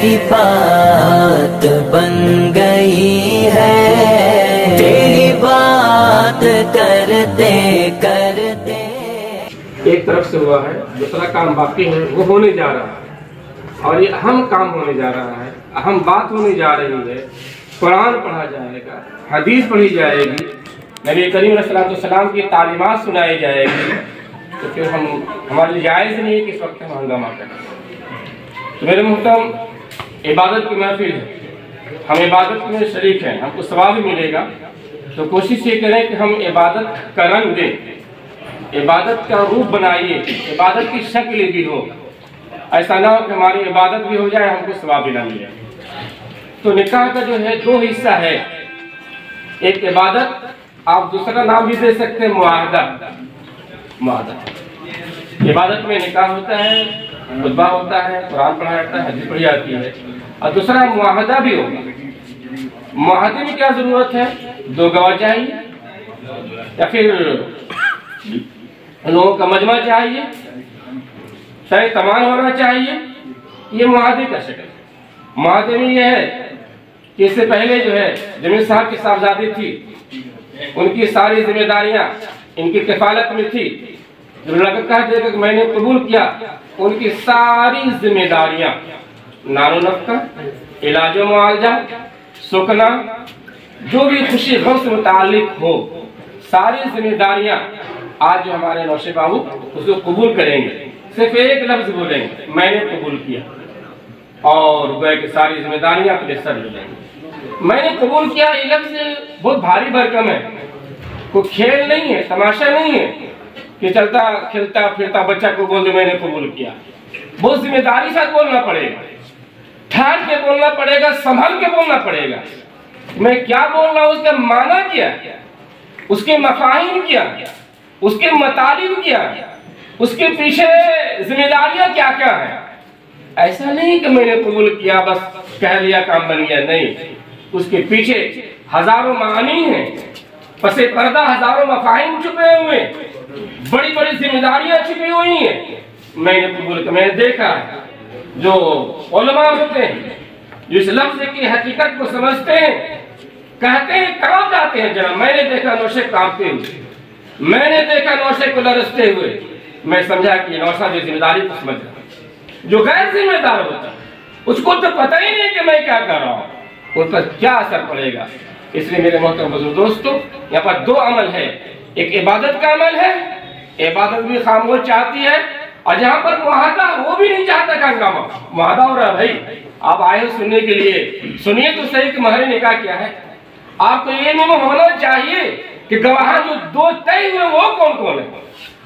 تیری بات بن گئی ہے، تیری بات کرتے کرتے۔ ایک طرف سے ہوا ہے، دوسرا کام باقی ہے، وہ ہونے جا رہا ہے، اور یہ اہم کام ہونے جا رہا ہے، اہم بات ہونے جا رہی ہے۔ قرآن پڑھا جائے گا، حدیث پڑھی جائے گی، نبی کریم علیہ السلام کی تعلیمات سنائی جائے گی، تو پھر ہمارے لیے جائز نہیں ہے کہ اس وقت ہم ہنگامہ کریں۔ تو میرے محترم، عبادت کی محفل ہے، ہم عبادت میں شریک ہیں، ہم کو ثواب بھی ملے گا، تو کوشش یہ کریں کہ ہم عبادت کا رنگ دیں، عبادت کا روپ بنائیے، عبادت کی شکل بھی ہو، ایسا نہ ہو کہ ہماری عبادت بھی ہو جائے، ہم کو ثواب بھی نہ ملے۔ تو نکاح کا جو ہے دو حصہ ہے، ایک عبادت، آپ دوسرا نام بھی دے سکتے ہیں معاہدہ۔ معاہدہ عبادت میں نکاح ہوتا ہے، خطبہ ہوتا ہے، قرآن پڑھا جاتا ہے، حدیث پڑھی جاتی ہے، اور دوسرا معاہدہ بھی ہوگا۔ معاہدے میں کیا ضرورت ہے؟ دو گواہ چاہیے، یا پھر لوگوں کا مجمع چاہیے، شرعی تمام ہونا چاہیے۔ یہ معاہدے کا شکل ہے۔ معاہدے میں یہ ہے کہ اس سے پہلے جو ہے جمیل صاحب کی صاحبزادی تھی، ان کی ساری ذمہ داریاں ان کی کفالت میں تھی۔ جو لڑکا کہتے کہ میں نے قبول کیا، ان کی ساری ذمہ داریاں، نان و نفقہ، علاج و معالجہ، سکنا، جو بھی خوشی غم سے متعلق ہو، ساری ذمہ داریاں آج جو ہمارے نوشے بابو اس کو قبول کریں گے۔ صرف ایک لفظ بولیں گے، میں نے قبول کیا، اور گویا کہ ساری ذمہ داریاں اپنے سر لے لیں گے۔ میں نے قبول کیا، یہ لفظ بہت بھاری بھرکم ہے، کوئی کھیل نہیں ہے، تماشا نہیں ہے کہ چلتا کھیلتا پھرتا بچہ کو بول دے میں نے قبول کیا۔ بہت ذمہ داری سے بولنا پڑے گا، ٹھان کے بولنا پڑے گا، سنبھل کے بولنا پڑے گا۔ میں کیا بول رہا ہوں، اس کا معنی کیا، اس کے مفاہیم کیا، اس کے مطالب کیا، اس کے پیچھے ذمہ داریاں کیا کیا ہیں۔ ایسا نہیں کہ میں نے قبول کیا بس کہہ لیا کام بن گیا، نہیں، اس کے پیچھے ہزاروں معانی ہیں، پس پردہ ہزاروں مفاہیم چھپے ہوئے، بڑی بڑی ذمہ داریاں چھپی ہوئی ہیں۔ میں نے قبول کیا، میں نے دیکھا ہے جو علماء ہوتے ہیں، جو اس لفظ کی حقیقت کو سمجھتے ہیں، کہتے ہیں کہاں جاتے ہیں جناب، میں نے دیکھا نوشے کانپتے ہوئے، میں نے دیکھا نوشے کو لرزتے ہوئے۔ میں سمجھا کہ یہ نوشہ جو ذمہ داری کو سمجھ رہا ہے، جو غیر ذمہ دار ہوتا ہے اس کو تو پتہ ہی نہیں کہ میں کیا کر رہا ہوں، اس پر کیا اثر پڑے گا۔ اس لیے میرے محترم بزرگ دوستو، یہاں پر دو عمل ہے، ایک عبادت کا عمل ہے، عبادت بھی خاموش چاہتی ہے، اور جہاں پر معاہدہ وہ بھی نہیں چاہتا کہ ہنگامہ معاہدہ ہو رہا ہے۔ بھائی آپ آئے ہو سننے کے لیے، سنیے تو صحیح کہ مہر نکاح کیا ہے۔ آپ کو یہ نہیں ہونا چاہیے کہ گواہ جو دو طے ہوئے وہ کون کون ہیں،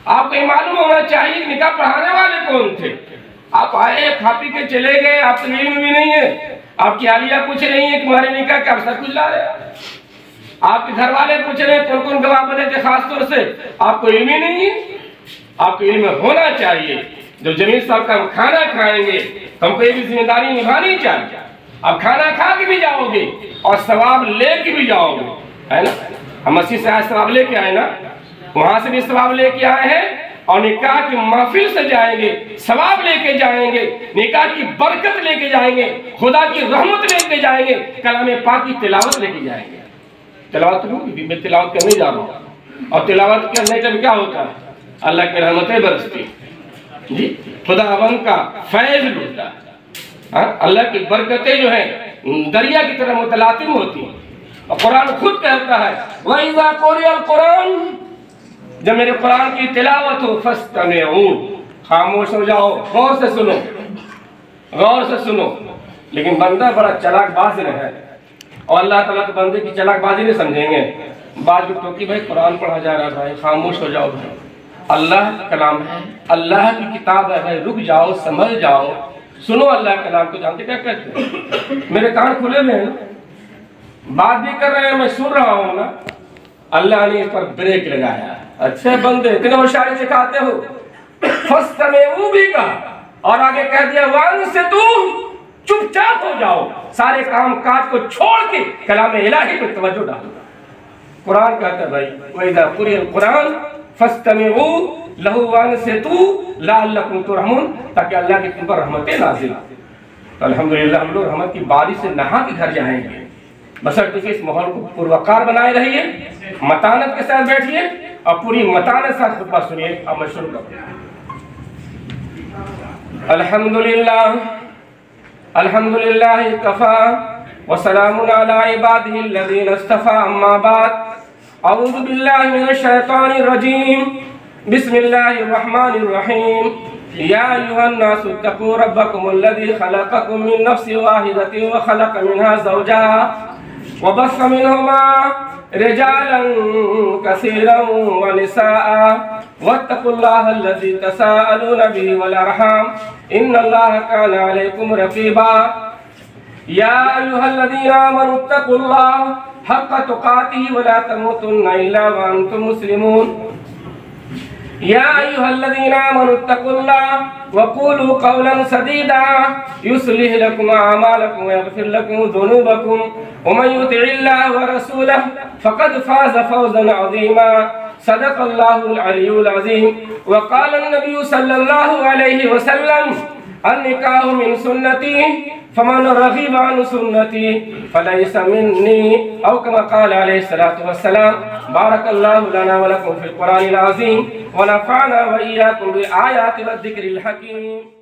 آپ کو یہ معلوم ہونا چاہیے کہ نکاح پڑھانے والے کون تھے۔ آپ آئے کھا پی کے چلے گئے، آپ کو علم بھی نہیں ہے، آپ کی اہلیہ پوچھ رہی ہیں کہ تمہارے نکاح کیا سب کچھ لا رہے ہیں، آپ کے گھر والے پوچھ رہے ہیں کون کون گواہ بنے تھے، خاص طور سے آپ کو علم ہی نہیں ہے۔ آپ کو علم ہونا چاہیے، جب جمیل صاحب کا ہم کھانا کھائیں گے ہم کو یہ بھی ذمہ داری نبھانی چاہیے۔ آپ کھانا کھا کے بھی جاؤ گے اور ثواب لے کے بھی جاؤ گے، ہے نا۔ ہم مسجد سے آج ثواب لے کے آئے نا، وہاں سے بھی ثواب لے کے آئے ہیں، اور نکاح کی محفل سے جائیں گے ثواب لے کے جائیں گے، نکاح کی برکت لے کے جائیں گے، خدا کی رحمت لے کے جائیں گے، کلام پاک کی تلاوت لے کے جائیں گے۔ تلاوت ہوگی، میں تلاوت کرنے جا رہا ہوں، اور تلاوت کرنے کا کیا ہوتا ہے، اللہ کی رحمتیں برستی، جی خدا بند کا فیض لوٹتا ہے، اللہ کی برکتیں جو ہیں دریا کی طرح متلاطم ہوتی ہیں۔ اور قرآن خود کہتا ہے وَإِذَا قُرِئَ الْقُرْآنُ، جب میرے قرآن کی تلاوت ہو فَاسْتَمِعُوا، خاموش ہو جاؤ، غور سے سنو، غور سے سنو۔ لیکن بندہ بڑا چلاک باز ہے، اور اللہ تعالیٰ کے بندے کی چلاک بازی نہیں سمجھیں گے۔ بعض کو ٹوکی بھائی قرآن پڑھا جا رہا بھائی، خاموش ہو جاؤ بھائی، اللہ کا کلام ہے، اللہ کی کتاب ہے بھائی، رک جاؤ، سمجھ جاؤ، سنو اللہ کا کلام کو۔ جانتے کیا کہتے ہیں، میرے کان کھلے ہوئے ہیں، بات بھی کر رہے ہیں، میں سن رہا ہوں نا، اللہ نے اس پر بریک لگایا۔ اچھے بندے اتنے ہوشیاری سکھاتے ہو، فَاسْتَمِعُوا بھی کہا، اور آگے کہہ دیا وَأَنصِتُوا، چپ چاپ ہو جاؤ، سارے کام کاج کو چھوڑ کے کلام الہی پر توجہ ڈالو۔ قرآن کہتا ہے بھائی وَإِذَا قُرِئَ الْقُرْآنُ فَاسْتَمِعُوا لَهُ وَأَنصِتُوا لَعَلَّكُمْ تُرْحَمُونَ، تاکہ اللہ کی تم پر رحمتیں نازل ہوں۔ تو الحمدللہ ہم لوگ رحمت کی بارش سے نہا کے گھر جائیں گے، بشرطے کہ اس ماحول کو پروقار بنائے رہیے، متانت کے ساتھ بیٹھیے اور پوری متانت ساتھ خطبہ سنیے۔ اب میں شروع کرتا ہوں۔ الحمدللہ کفا وسلام علی عبادہ الذین اصطفى، اما بعد، اعوذ باللہ من الشیطان الرجیم، بسم اللہ الرحمن الرحیم، یا ایھا الناس اتقوا ربکم الذی خلقکم من نفس واحدۃ وخلق منها زوجها وبث منهما رجالا كثيرا ونساء واتقوا الله الذي تساءلون به والارحام ان الله كان عليكم رقيبا يا ايها الذين امنوا اتقوا الله حق تقاته ولا تموتن الا وانتم مسلمون يا ايها الذين امنوا اتقوا الله وقولوا قولا سديدا يصلح لكم اعمالكم ويغفر لكم ذنوبكم ومن يطع الله ورسوله فقد فاز فوزا عظيما صدق الله العلي العظيم وقال النبي صلى الله عليه وسلم النكاح من سنتي فمن رغب عن سنتي فليس مني او كما قال عليه الصلاه والسلام بارك الله لنا ولكم في القرآن العظيم ونفعنا واياكم بالآيات والذكر الحكيم